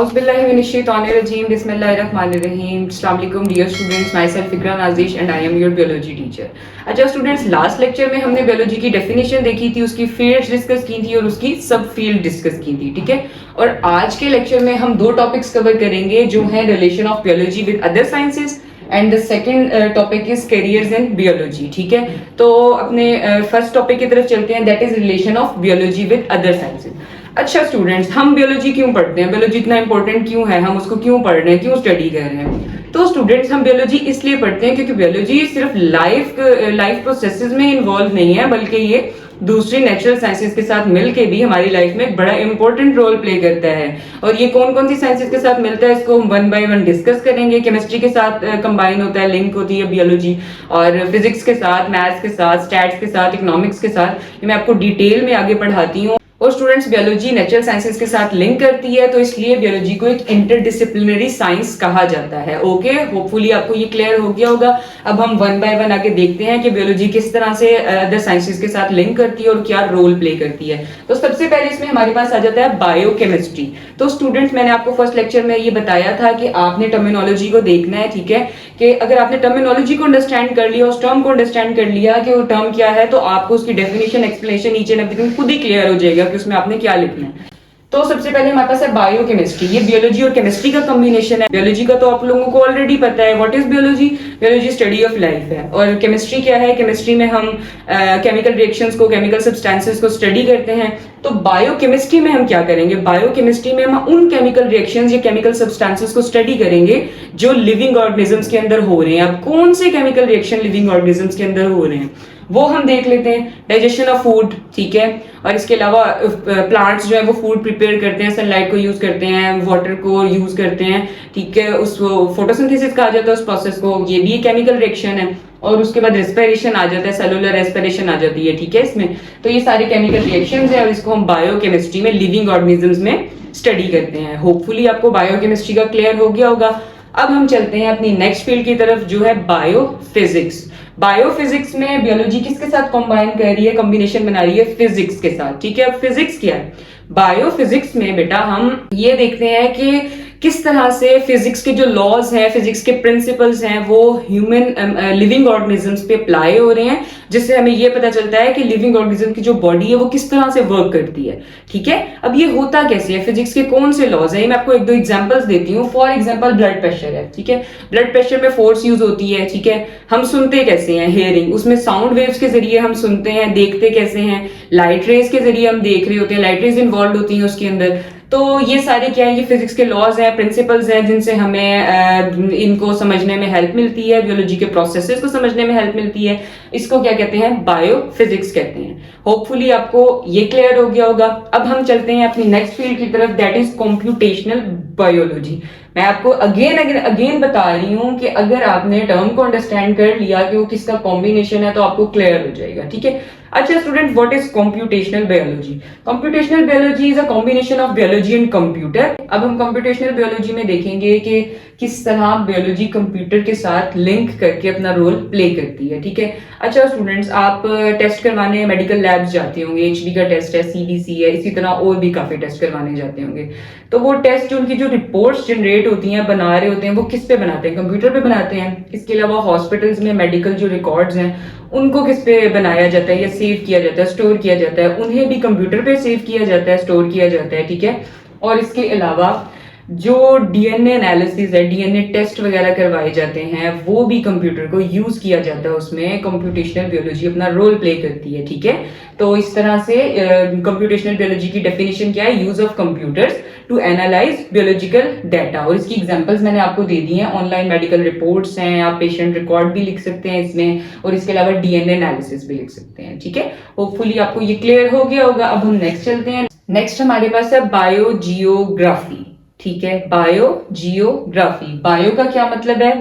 Auzubillahiminash-shaytanir-rajeem. Bismillahir-rahmanir-rahim. Assalamu alaikum dear students. Myself Ikra Nazish and I am your biology teacher. अच्छा students, last lecture में हमने biology की definition देखी थी, उसकी फील्ड्स डिस्कस की थी और उसकी सब फील्ड डिस्कस की थी, ठीक है। और आज के लेक्चर में हम दो टॉपिक्स कवर करेंगे जो है relation of biology with other sciences and the second topic is careers in biology, ठीक है। तो अपने फर्स्ट टॉपिक की तरफ चलते हैं, that is relation of biology with other sciences. अच्छा स्टूडेंट्स, हम बियोलॉजी क्यों पढ़ते हैं, बियोलॉजी इतना इंपॉर्टेंट क्यों है, हम उसको क्यों पढ़ रहे हैं, क्यों स्टडी कर रहे हैं? तो स्टूडेंट्स, हम बियोलॉजी इसलिए पढ़ते हैं क्योंकि बियोलॉजी सिर्फ लाइफ प्रोसेसेस में इन्वॉल्व नहीं है, बल्कि ये दूसरी नेचुरल साइंसेस के साथ मिलके भी हमारी लाइफ में एक बड़ा इंपॉर्टेंट रोल प्ले करता है। और ये कौन कौन सी साइंसेस के साथ मिलता है, इसको हम वन बाय वन डिस्कस करेंगे। केमिस्ट्री के साथ कंबाइन होता है, लिंक होती है बियोलॉजी, और फिजिक्स के साथ, मैथ्स के साथ, स्टैट्स के साथ, इकोनॉमिक्स के साथ, ये मैं आपको डिटेल में आगे पढ़ाती हूँ। और स्टूडेंट्स, बियोलॉजी नेचुरल साइंसेस के साथ लिंक करती है, तो इसलिए बियोलॉजी को एक इंटरडिसिप्लिनरी साइंस कहा जाता है। ओके, होपफुली आपको ये क्लियर हो गया होगा। अब हम वन बाय वन आके देखते हैं कि बियोलॉजी किस तरह से अदर साइंसेस के साथ लिंक करती है और क्या रोल प्ले करती है। तो सबसे पहले इसमें हमारे पास आ जाता है बायोकेमिस्ट्री। तो स्टूडेंट्स, मैंने आपको फर्स्ट लेक्चर में ये बताया था कि आपने टर्मिनोलॉजी को देखना है, ठीक है, कि अगर आपने टर्मिनोलॉजी को अंडरस्टैंड कर लिया, उस टर्म को अंडरस्टैंड कर लिया कि वो टर्म क्या है, तो आपको उसकी definition, explanation, each and everything खुद ही क्लियर हो जाएगा कि उसमें आपने क्या लिखना है। तो सबसे पहले हमारे पास है बायोकेमिस्ट्री। ये बियोलॉजी और केमिस्ट्री का कॉम्बिनेशन है। बियोलॉजी का तो आप लोगों को ऑलरेडी पता है, what is biology. Biology study of life है। और केमिस्ट्री क्या है, केमिस्ट्री में हम केमिकल रिएक्शंस को, केमिकल सब्सटेंसेस को स्टडी करते हैं। तो बायोकेमिस्ट्री में हम क्या करेंगे, बायोकेमिस्ट्री में हम उन केमिकल रिएक्शंस या केमिकल सब्सटेंसेस को स्टडी करेंगे जो लिविंग ऑर्गेनिजम्स के अंदर हो रहे हैं। अब कौन से केमिकल रिएक्शन लिविंग ऑर्गेनिजम्स के अंदर हो रहे हैं वो हम देख लेते हैं। डाइजेशन ऑफ फूड, ठीक है, और इसके अलावा प्लांट्स जो है वो फूड प्रिपेयर करते हैं, सनलाइट को यूज करते हैं, वाटर को यूज करते हैं, ठीक है, उस फोटोसिंथेसिस कहा जाता है उस प्रोसेस को, ये भी एक केमिकल रिएक्शन है। और उसके बाद रेस्पिरेशन आ जाता है, सेलुलर रेस्पिरेशन आ जाती है, ठीक है इसमें। तो ये सारे केमिकल रिएक्शंस है और इसको हम बायोकेमिस्ट्री में लिविंग ऑर्गेनिजम्स में स्टडी करते हैं। होपफुली आपको बायोकेमिस्ट्री का क्लियर हो गया होगा। अब हम चलते हैं अपनी नेक्स्ट फील्ड की तरफ जो है बायोफिजिक्स। बायोफिजिक्स में बियोलॉजी किसके साथ कंबाइन कर रही है, कॉम्बिनेशन बना रही है फिजिक्स के साथ, ठीक है। अब फिजिक्स क्या है, बायोफिजिक्स में बेटा हम ये देखते हैं कि किस तरह से फिजिक्स के जो लॉज हैं, फिजिक्स के प्रिंसिपल्स हैं, वो ह्यूमन लिविंग ऑर्गेनिजम्स पे अप्लाई हो रहे हैं, जिससे हमें ये पता चलता है कि लिविंग ऑर्गेनिज्म की जो बॉडी है वो किस तरह से वर्क करती है, ठीक है। अब ये होता कैसे है, फिजिक्स के कौन से लॉज है, मैं आपको एक दो एग्जांपल्स देती हूँ। फॉर एग्जांपल ब्लड प्रेशर है, ठीक है। ब्लड प्रेशर में फोर्स यूज होती है, ठीक है। हम सुनते कैसे हैं, हेयरिंग, उसमें साउंड वेव्स के जरिए हम सुनते हैं। देखते कैसे हैं, लाइट रेज के जरिए हम देख रहे होते हैं, लाइट रेज इन्वॉल्व होती हैं उसके अंदर। तो ये सारे क्या है, ये फिजिक्स के लॉज हैं, प्रिंसिपल्स हैं, जिनसे हमें इनको समझने में हेल्प मिलती है, बियोलॉजी के प्रोसेसेस को समझने में हेल्प मिलती है। इसको क्या कहते हैं, बायोफिजिक्स कहते हैं। होपफुली आपको ये क्लियर हो गया होगा। अब हम चलते हैं अपनी नेक्स्ट फील्ड की तरफ, दैट इज कंप्यूटेशनल बायोलॉजी। मैं आपको अगेन बता रही हूं कि अगर आपने टर्म को अंडरस्टैंड कर लिया कि वो किसका कॉम्बिनेशन है तो आपको क्लियर हो जाएगा, ठीक है। अच्छा student, what is computational biology? Computational biology is a combination of biology and computer. अब हम कंप्यूटेशनल बायोलॉजी में देखेंगे कि किस तरह बायोलॉजी कंप्यूटर के साथ लिंक करके अपना रोल प्ले करती है, ठीक है। अच्छा स्टूडेंट्स, आप टेस्ट करवाने मेडिकल लैब्स जाते होंगे, एचबी का टेस्ट है, सीबीसी है, इसी तरह और भी काफी टेस्ट करवाने जाते होंगे। तो वो टेस्ट, उनकी जो रिपोर्ट्स जनरेट होती हैं, बना रहे होते हैं, वो किस पे बनाते हैं, कंप्यूटर पे बनाते हैं। इसके अलावा हॉस्पिटल्स में मेडिकल जो रिकॉर्ड्स हैं उनको किस पे बनाया जाता है या सेव किया जाता है, स्टोर किया जाता है, उन्हें भी कंप्यूटर पे सेव किया जाता है, स्टोर किया जाता है, ठीक है। और इसके अलावा जो डीएनए एनालिसिस है, डीएनए टेस्ट वगैरह करवाए जाते हैं, वो भी कंप्यूटर को यूज किया जाता है, उसमें कंप्यूटेशनल बायोलॉजी अपना रोल प्ले करती है, ठीक है। तो इस तरह से कंप्यूटेशनल बायोलॉजी की डेफिनेशन क्या है, use of computers to analyse biological data. और इसकी एग्जांपल्स मैंने आपको दे दी हैं, ऑनलाइन मेडिकल रिपोर्ट्स हैं, आप पेशेंट रिकॉर्ड भी लिख सकते हैं इसमें, और इसके अलावा डीएनए एनालिसिस भी लिख सकते हैं, ठीक है। होपफुली आपको ये क्लियर हो गया होगा। अब हम नेक्स्ट चलते हैं। नेक्स्ट हमारे पास है बायोजियोग्राफी, ठीक है। बायोजियोग्राफी, बायो का क्या मतलब है,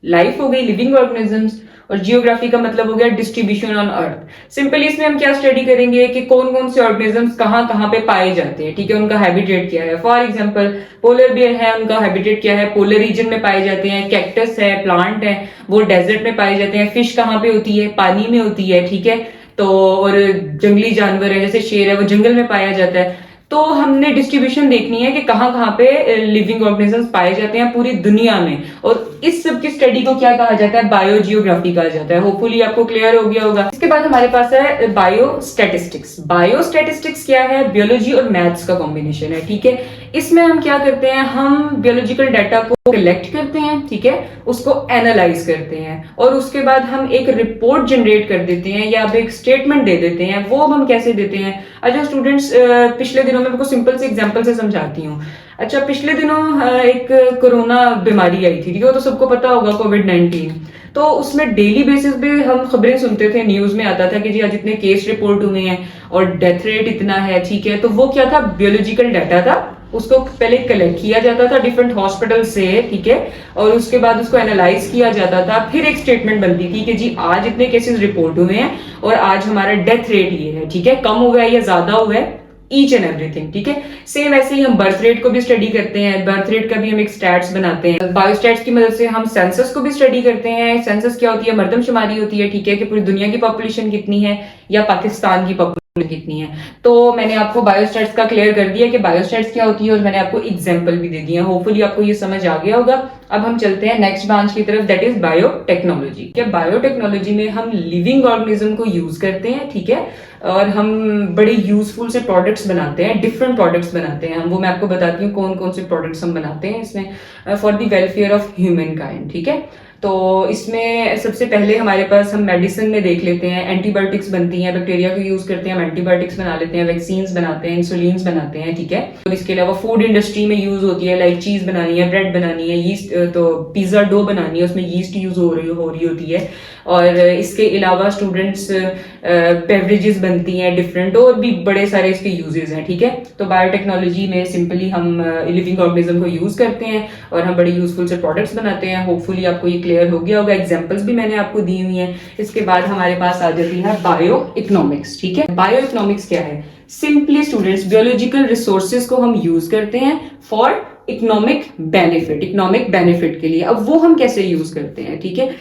लाइफ हो गई, लिविंग ऑर्गेनिजम्स, और जियोग्राफी का मतलब हो गया डिस्ट्रीब्यूशन ऑन अर्थ। सिंपली इसमें हम क्या स्टडी करेंगे कि कौन कौन से ऑर्गेनिजम्स कहाँ कहाँ पे पाए जाते हैं, ठीक है, उनका हैबिटेट क्या है। फॉर एग्जांपल पोलर बियर है, उनका हैबिटेट क्या है, पोलर रीजन में पाए जाते हैं। कैक्टस है, प्लांट है, वो डेजर्ट में पाए जाते हैं। फिश कहाँ पे होती है, पानी में होती है, ठीक है। तो और जंगली जानवर है, जैसे शेर है, वो जंगल में पाया जाता है। तो हमने डिस्ट्रीब्यूशन देखनी है कि कहाँ कहाँ पे लिविंग ऑर्गेनिजम्स पाए जाते हैं पूरी दुनिया में, और इस सब की स्टडी को क्या कहा जाता है, बायोजियोग्राफी कहा जाता है। होपफुली आपको क्लियर हो गया होगा। इसके बाद हमारे पास है बायोस्टैटिस्टिक्स। बायोस्टैटिस्टिक्स क्या है, बियोलॉजी और मैथ्स का कॉम्बिनेशन है, ठीक है। इसमें हम क्या करते हैं, हम बियोलॉजिकल डाटा को कलेक्ट करते हैं, ठीक है, उसको एनालाइज करते हैं और उसके बाद हम एक रिपोर्ट जनरेट कर देते हैं या एक स्टेटमेंट दे देते हैं। वो हम कैसे देते हैं, अच्छा स्टूडेंट्स पिछले दिनों में आपको सिंपल से एग्जांपल से समझाती हूँ। अच्छा पिछले दिनों एक कोरोना बीमारी आई थी, ठीक है, वो तो सबको पता होगा, कोविड-19। तो उसमें डेली बेसिस पे हम खबरें सुनते थे, न्यूज में आता था कि जी आज इतने केस रिपोर्ट हुए हैं और डेथ रेट इतना है, ठीक है। तो वो क्या था, बियोलॉजिकल डाटा था, उसको पहले कलेक्ट किया जाता था डिफरेंट हॉस्पिटल से, ठीक है, और उसके बाद उसको एनालाइज किया जाता था, फिर एक स्टेटमेंट बनती थी कि जी आज इतने केसेस रिपोर्ट हुए हैं और आज हमारा डेथ रेट ये है, ठीक है, कम हुआ है या ज्यादा हुआ है, ईच एंड एवरीथिंग, ठीक है। सेम ऐसे ही हम बर्थ रेट को भी स्टडी करते हैं, बर्थ रेट का भी हम एक स्टैट्स बनाते हैं। बायोस्टैट्स की मदद से हम सेंसस को भी स्टडी करते हैं। सेंसस क्या होती है, मर्दमशुमारी होती है, ठीक है, कि पूरी दुनिया की पॉपुलेशन कितनी है या पाकिस्तान की पॉपुलेशन कितनी है। तो मैंने आपको बायोस्टैट्स का क्लियर कर दिया कि बायोस्टैट्स क्या होती है और मैंने आपको एग्जांपल भी दे दिया। होपफुली आपको ये समझ आ गया होगा। अब हम चलते हैं नेक्स्ट ब्रांच की तरफ, दैट इज बायोटेक्नोलॉजी। क्या बायोटेक्नोलॉजी में हम लिविंग ऑर्गेनिज्म को यूज करते हैं, ठीक है, और हम बड़े यूजफुल से प्रोडक्ट्स बनाते हैं, डिफरेंट प्रोडक्ट्स बनाते हैं हम। वो मैं आपको बताती हूँ कौन कौन से प्रोडक्ट्स हम बनाते हैं इसमें for the welfare of human kind, ठीक है। तो इसमें सबसे पहले हमारे पास हम मेडिसिन में देख लेते हैं, एंटीबायोटिक्स बनती हैं, बैक्टीरिया को यूज करते हैं, हम एंटीबायोटिक्स बना लेते हैं, वैक्सीन्स बनाते हैं, इंसुलिन्स बनाते हैं, ठीक है। और इसके अलावा फूड इंडस्ट्री में यूज होती है, लाइक चीज बनानी है, ब्रेड बनानी है, यीस्ट, तो पिज्जा डो बनानी है, उसमें यीस्ट यूज हो रही होती है। और इसके अलावा स्टूडेंट्स बेवरेजेस बनती हैं डिफरेंट, और भी बड़े सारे इसके यूजेस हैं, ठीक है। तो बायोटेक्नोलॉजी में सिंपली हम लिविंग ऑर्गेनिज्म को यूज करते हैं और हम बड़े यूजफुल से प्रोडक्ट्स बनाते हैं। होपफुली आपको ये क्लियर हो गया होगा, एग्जांपल्स भी मैंने आपको दी हुई हैं। इसके बाद हमारे पास आ जाती है बायो इकोनॉमिक्स, ठीक है। बायो इकोनॉमिक्स क्या है, सिंपली स्टूडेंट्स बियोलॉजिकल रिसोर्सेज को हम यूज करते हैं फॉर इकोनॉमिक बेनिफिट के लिए। अब वो हम कैसे यूज करते हैं, ठीक है।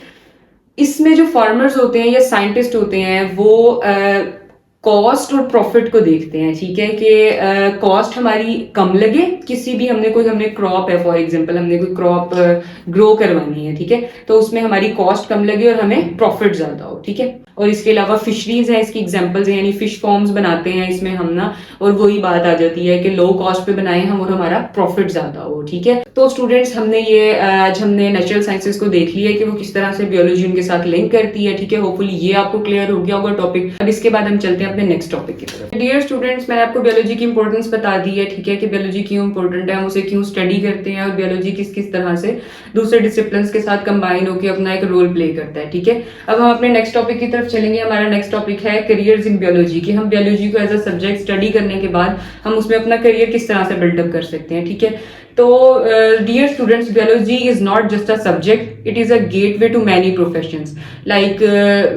इसमें जो फार्मर्स होते हैं या साइंटिस्ट होते हैं वो कॉस्ट और प्रॉफिट को देखते हैं, ठीक है, कि कॉस्ट हमारी कम लगे, किसी भी हमने क्रॉप है, फॉर एग्जांपल हमने कोई क्रॉप ग्रो करवानी है, ठीक है, तो उसमें हमारी कॉस्ट कम लगे और हमें प्रॉफिट ज्यादा हो, ठीक है। और इसके अलावा फिशरीज है, इसकी एग्जांपल्स है, यानी फिश फॉर्म्स बनाते हैं इसमें हम ना, और वही बात आ जाती है कि लो कॉस्ट पे बनाए हम और हमारा प्रॉफिट ज्यादा हो, ठीक है। तो स्टूडेंट्स हमने ये आज हमने नेचुरल साइंसेस को देख लिया कि वो किस तरह से बियोलॉजी उनके साथ लिंक करती है, ठीक है। होपफुली ये आपको क्लियर हो गया होगा टॉपिक। अब इसके बाद हम चलते हैं अपने नेक्स्ट टॉपिक की तरफ। डियर स्टूडेंट्स, मैंने आपको बियोलॉजी की इंपॉर्टेंस बता दी है, ठीक है, कि बियोलॉजी क्यों इंपॉर्टेंट है, हम उसे क्यों स्टडी करते हैं और बियोलॉजी किस किस तरह से दूसरे डिसिप्लिन के साथ कंबाइन होकर अपना एक रोल प्ले करता है, ठीक है। अब हम अपने नेक्स्ट टॉपिक की तरफ चलेंगे। हमारा नेक्स्ट टॉपिक है करियर्स इन बियोलॉजी, कि हम बियोलॉजी को एज अ सब्जेक्ट स्टडी करने के बाद हम उसमें अपना करियर किस तरह से बिल्डअप कर सकते हैं, ठीक है। तो dear students, biology is not just a subject, it is a gateway to many professions like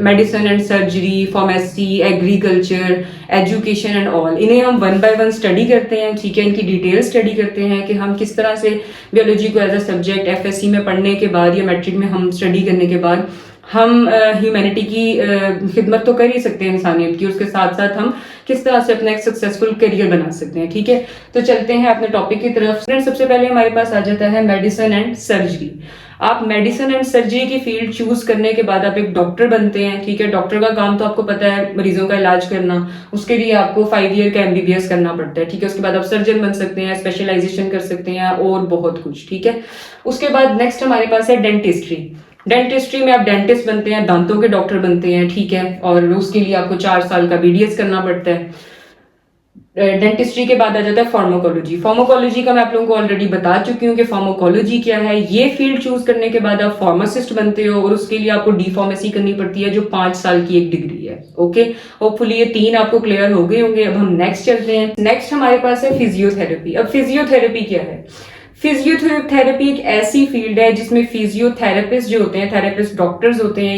medicine and surgery, pharmacy, agriculture, education and all. इन्हें हम वन बाय वन स्टडी करते हैं, ठीक है, इनकी डिटेल स्टडी करते हैं कि हम किस तरह से बियोलॉजी को एज अ सब्जेक्ट एफएससी में पढ़ने के बाद या मैट्रिक में हम स्टडी करने के बाद हम ह्यूमैनिटी की खिदमत तो कर ही सकते हैं इंसानियत की, उसके साथ साथ हम किस तरह से अपना एक सक्सेसफुल करियर बना सकते हैं, ठीक है। तो चलते हैं अपने टॉपिक की तरफ। सबसे पहले हमारे पास आ जाता है मेडिसिन एंड सर्जरी। आप मेडिसिन एंड सर्जरी की फील्ड चूज करने के बाद आप एक डॉक्टर बनते हैं, ठीक है। डॉक्टर का काम तो आपको पता है मरीजों का इलाज करना, उसके लिए आपको 5 ईयर का एमबीबीएस करना पड़ता है, ठीक है। उसके बाद आप सर्जन बन सकते हैं, स्पेशलाइजेशन कर सकते हैं और बहुत कुछ, ठीक है। उसके बाद नेक्स्ट हमारे पास है डेंटिस्ट्री। डेंटिस्ट्री में आप डेंटिस्ट बनते हैं, दांतों के डॉक्टर बनते हैं, ठीक है, और उसके लिए आपको 4 साल का बीडीएस करना पड़ता है। डेंटिस्ट्री के बाद आ जाता है फार्माकोलॉजी। फार्माकोलॉजी का मैं आप लोगों को ऑलरेडी बता चुकी हूँ कि फार्माकोलॉजी क्या है। ये फील्ड चूज करने के बाद आप फार्मासिस्ट बनते हो और उसके लिए आपको डी फार्मेसी करनी पड़ती है, जो 5 साल की एक डिग्री है, ओके। होपफुली ये 3 आपको क्लियर हो गए होंगे। अब हम नेक्स्ट चलते हैं। नेक्स्ट हमारे पास है फिजियोथेरेपी। अब फिजियोथेरेपी क्या है? फिजियोथेरेपी एक ऐसी फील्ड है जिसमें फिजियोथेरेपिस्ट जो होते हैं, थेरेपिस्ट डॉक्टर्स होते हैं,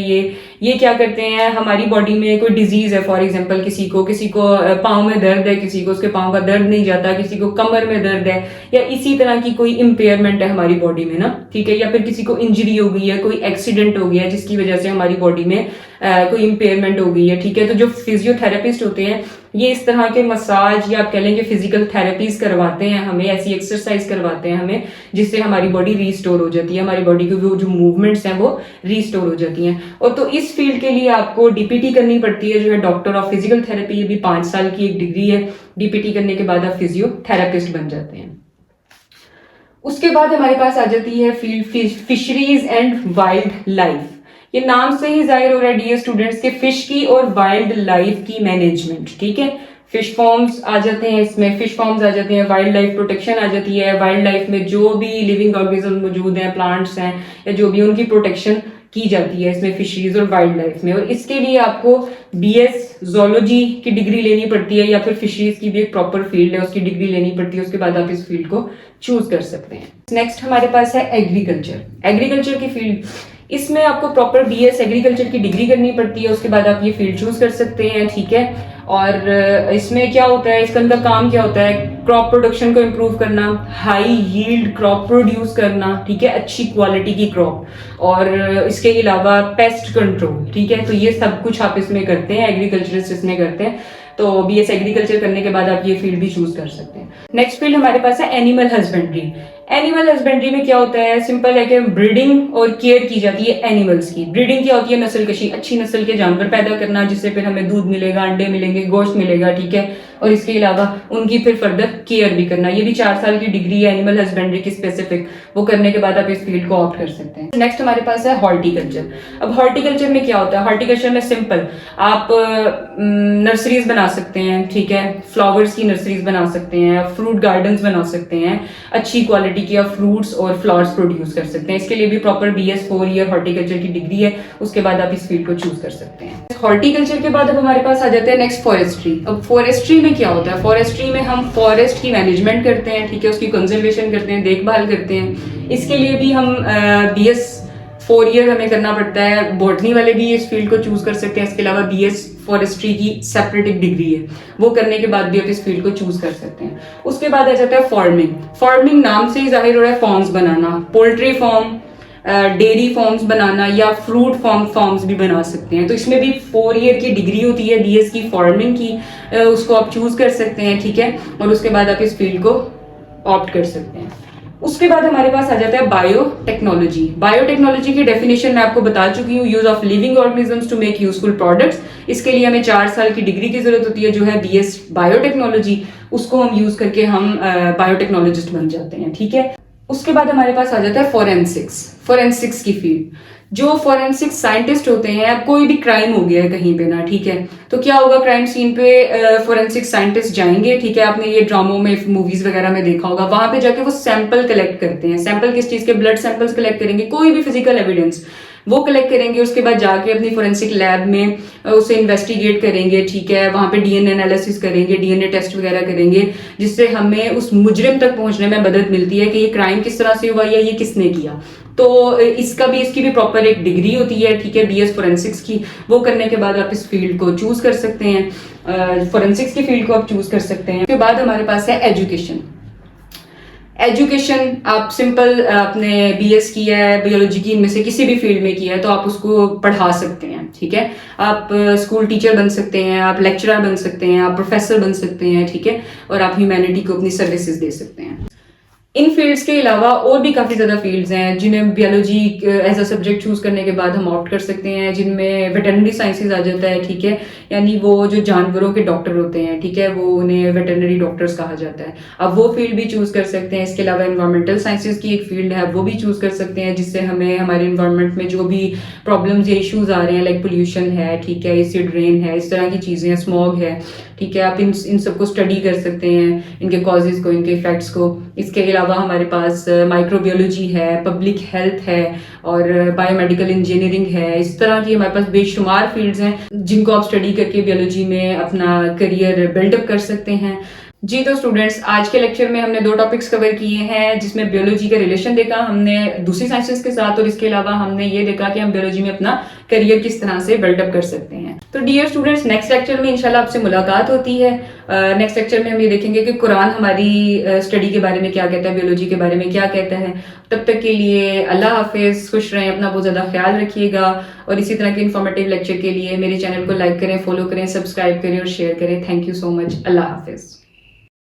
ये क्या करते हैं, हमारी बॉडी में कोई डिजीज है, फॉर एग्जांपल किसी को पाँव में दर्द है, किसी को उसके पाँव का दर्द नहीं जाता, किसी को कमर में दर्द है, या इसी तरह की कोई इम्पेयरमेंट है हमारी बॉडी में ना, ठीक है, या फिर किसी को इंजरी हो गई है, कोई एक्सीडेंट हो गया है जिसकी वजह से हमारी बॉडी में कोई इम्पेयरमेंट हो गई है, ठीक है। तो जो फिजियोथेरेपिस्ट होते हैं ये इस तरह के मसाज या आप कह लेंगे फिजिकल थेरेपीज करवाते हैं हमें, ऐसी एक्सरसाइज करवाते हैं हमें जिससे हमारी बॉडी रीस्टोर हो जाती है, हमारी बॉडी की जो मूवमेंट्स हैं वो रीस्टोर हो जाती हैं। और तो इस फील्ड के लिए आपको डीपीटी करनी पड़ती है, जो है डॉक्टर ऑफ फिजिकल थेरेपी। ये भी 5 साल की एक डिग्री है। डीपीटी करने के बाद आप फिजियोथेरेपिस्ट बन जाते हैं। उसके बाद हमारे पास आ जाती है field fisheries and wild life. ये नाम से ही जाहिर हो रहा है डियर स्टूडेंट्स के फिश की और वाइल्ड लाइफ की मैनेजमेंट, ठीक है। फिश फॉर्म्स आ जाते हैं इसमें, फिश फॉर्म्स आ जाते हैं, वाइल्ड लाइफ प्रोटेक्शन आ जाती है। वाइल्ड लाइफ में जो भी लिविंग ऑर्गेनिज्म मौजूद हैं, प्लांट्स हैं या जो भी, उनकी प्रोटेक्शन की जाती है इसमें फिशरीज और वाइल्ड लाइफ में। और इसके लिए आपको बीएस जोलॉजी की डिग्री लेनी पड़ती है या फिर फिशरीज की भी एक प्रॉपर फील्ड है उसकी डिग्री लेनी पड़ती है। उसके बाद आप इस फील्ड को चूज कर सकते हैं। नेक्स्ट हमारे पास है एग्रीकल्चर। एग्रीकल्चर की फील्ड, इसमें आपको प्रॉपर बीएस एग्रीकल्चर की डिग्री करनी पड़ती है। उसके बाद आप ये फील्ड चूज कर सकते हैं, ठीक है। और इसमें क्या होता है, इसका अंदर काम क्या होता है, क्रॉप प्रोडक्शन को इम्प्रूव करना, हाई यील्ड क्रॉप प्रोड्यूस करना, ठीक है, अच्छी क्वालिटी की क्रॉप, और इसके अलावा पेस्ट कंट्रोल, ठीक है। तो ये सब कुछ आप इसमें करते हैं, एग्रीकल्चरिस्ट इसमें करते हैं। तो बीएस एग्रीकल्चर करने के बाद आप ये फील्ड भी चूज कर सकते हैं। नेक्स्ट फील्ड हमारे पास है एनिमल हस्बेंड्री। एनिमल हस्बेंड्री में क्या होता है, सिंपल है कि ब्रीडिंग और केयर की जाती है एनिमल्स की। ब्रीडिंग क्या होती है, नस्ल कशी, अच्छी नस्ल के जानवर पैदा करना जिससे फिर हमें दूध मिलेगा, अंडे मिलेंगे, गोश्त मिलेगा, ठीक है। और इसके अलावा उनकी फिर फर्दर केयर भी करना। ये भी 4 साल की डिग्री है एनिमल हस्बेंड्री की स्पेसिफिक, वो करने के बाद आप इस फील्ड को ऑप्ट कर सकते हैं। नेक्स्ट हमारे पास है हॉर्टिकल्चर। अब हॉर्टिकल्चर में क्या होता है, हॉर्टिकल्चर में सिंपल आप नर्सरीज बना सकते हैं, ठीक है, फ्लावर्स की नर्सरीज बना सकते हैं, फ्रूट गार्डन्स बना सकते हैं, अच्छी क्वालिटी की आप फ्रूट्स और फ्लावर्स प्रोड्यूस कर सकते हैं। इसके लिए भी प्रॉपर बीएस 4 ईयर हॉर्टिकल्चर की डिग्री है। उसके बाद आप इस फील्ड को चूज कर सकते हैं। हॉर्टिकल्चर के बाद अब हमारे पास आ जाते हैं नेक्स्ट फॉरेस्ट्री। अब फॉरेस्ट्री में क्या होता है, फॉरेस्ट्री में हम फॉरेस्ट की मैनेजमेंट करते हैं, ठीक है, उसकी कंजर्वेशन करते हैं, देखभाल करते हैं। इसके लिए भी हम बीएस 4 ईयर हमें करना पड़ता है। बॉटनी वाले भी इस फील्ड को चूज कर सकते हैं। इसके अलावा बीएस फॉरेस्ट्री की सेपरेट एक डिग्री है, वो करने के बाद भी आप इस फील्ड को चूज कर सकते हैं। उसके बाद आ जाता है फार्मिंग। फार्मिंग नाम से ही जाहिर हो रहा है, फॉर्म्स बनाना, पोल्ट्री फार्म, डेयरी फॉर्म्स बनाना या फ्रूट फॉर्म्स भी बना सकते हैं। तो इसमें भी 4 ईयर की डिग्री होती है बीएस की फार्मिंग की, उसको आप चूज कर सकते हैं, ठीक है। और उसके बाद आप इस फील्ड को ऑप्ट कर सकते हैं। उसके बाद हमारे पास आ जाता है बायोटेक्नोलॉजी। बायोटेक्नोलॉजी की डेफिनेशन मैं आपको बता चुकी हूँ, use of living organisms to make useful products. इसके लिए हमें 4 साल की डिग्री की जरूरत होती है, जो है बीएस बायोटेक्नोलॉजी। उसको हम यूज करके हम बायोटेक्नोलॉजिस्ट बन जाते हैं, ठीक है। उसके बाद हमारे पास आ जाता है फोरेंसिक्स की फील्ड। जो फोरेंसिक साइंटिस्ट होते हैं, अब कोई भी क्राइम हो गया है कहीं पे ना, ठीक है, तो क्या होगा, क्राइम सीन पे फोरेंसिक साइंटिस्ट जाएंगे, ठीक है। आपने ये ड्रामों में, मूवीज वगैरह में देखा होगा, वहां पे जाके वो सैंपल कलेक्ट करते हैं। सैंपल किस चीज के, ब्लड सैंपल्स कलेक्ट करेंगे, कोई भी फिजिकल एविडेंस वो कलेक्ट करेंगे। उसके बाद जाके अपनी फोरेंसिक लैब में उसे इन्वेस्टिगेट करेंगे, ठीक है। वहां पे डीएनए एनालिसिस करेंगे, डीएनए टेस्ट वगैरह करेंगे, जिससे हमें उस मुजरिम तक पहुंचने में मदद मिलती है कि ये क्राइम किस तरह से हुआ या ये किसने किया। तो इसकी भी प्रॉपर एक डिग्री होती है, ठीक है, बीएस फोरेंसिक्स की। वो करने के बाद आप इस फील्ड को चूज कर सकते हैं, फोरेंसिक्स की फील्ड को आप चूज कर सकते हैं। उसके बाद हमारे पास है एजुकेशन। एजुकेशन आप सिंपल आपने बीएस किया है, बायोलॉजी की, इनमें से किसी भी फील्ड में किया है, तो आप उसको पढ़ा सकते हैं, ठीक है। आप स्कूल टीचर बन सकते हैं, आप लेक्चरर बन सकते हैं, आप प्रोफेसर बन सकते हैं, ठीक है। और आप ह्यूमैनिटी को अपनी सर्विसेज दे सकते हैं। इन फील्ड्स के अलावा और भी काफ़ी ज़्यादा फील्ड्स हैं जिन्हें biology as a subject choose करने के बाद हम ऑप्ट कर सकते हैं, जिनमें वेटरनरी साइंसेज आ जाता है, ठीक है। यानी वो जो जानवरों के डॉक्टर होते हैं, ठीक है, वो उन्हें वेटरनरी डॉक्टर्स कहा जाता है। अब वो फील्ड भी चूज कर सकते हैं। इसके अलावा एनवायरमेंटल साइंसेज की एक फील्ड है, वो भी चूज कर सकते हैं, जिससे हमें हमारे इन्वायरमेंट में जो भी प्रॉब्लम्स या इश्यूज आ रहे हैं, लाइक पोल्यूशन है, ठीक है, एसिड रेन है, इस तरह की चीज़ें, स्मॉग है, ठीक है, आप इन सबको स्टडी कर सकते हैं, इनके कॉजेज को, इनके इफेक्ट्स को। इसके अलावा हमारे पास माइक्रोबायोलॉजी है, पब्लिक हेल्थ है और बायोमेडिकल इंजीनियरिंग है। इस तरह की हमारे पास बेशुमार फील्ड्स हैं जिनको आप स्टडी करके बायोलॉजी में अपना करियर बिल्डअप कर सकते हैं। जी तो स्टूडेंट्स, आज के लेक्चर में हमने 2 टॉपिक्स कवर किए हैं, जिसमें बायोलॉजी का रिलेशन देखा हमने दूसरी साइंसेस के साथ, और इसके अलावा हमने ये देखा कि हम बायोलॉजी में अपना करियर किस तरह से बिल्डअप कर सकते हैं। तो डियर स्टूडेंट्स, नेक्स्ट लेक्चर में इंशाल्लाह आपसे मुलाकात होती है। नेक्स्ट लेक्चर में हम ये देखेंगे कि कुरान हमारी स्टडी के बारे में क्या कहता है, बियोलॉजी के बारे में क्या कहता है। तब तक के लिए अल्लाह हाफिज, खुश रहें, अपना बहुत ज़्यादा ख्याल रखिएगा। और इसी तरह के इन्फॉर्मेटिव लेक्चर के लिए मेरे चैनल को लाइक करें, फॉलो करें, सब्सक्राइब करें और शेयर करें। Thank you so much. अल्लाह हाफिज़।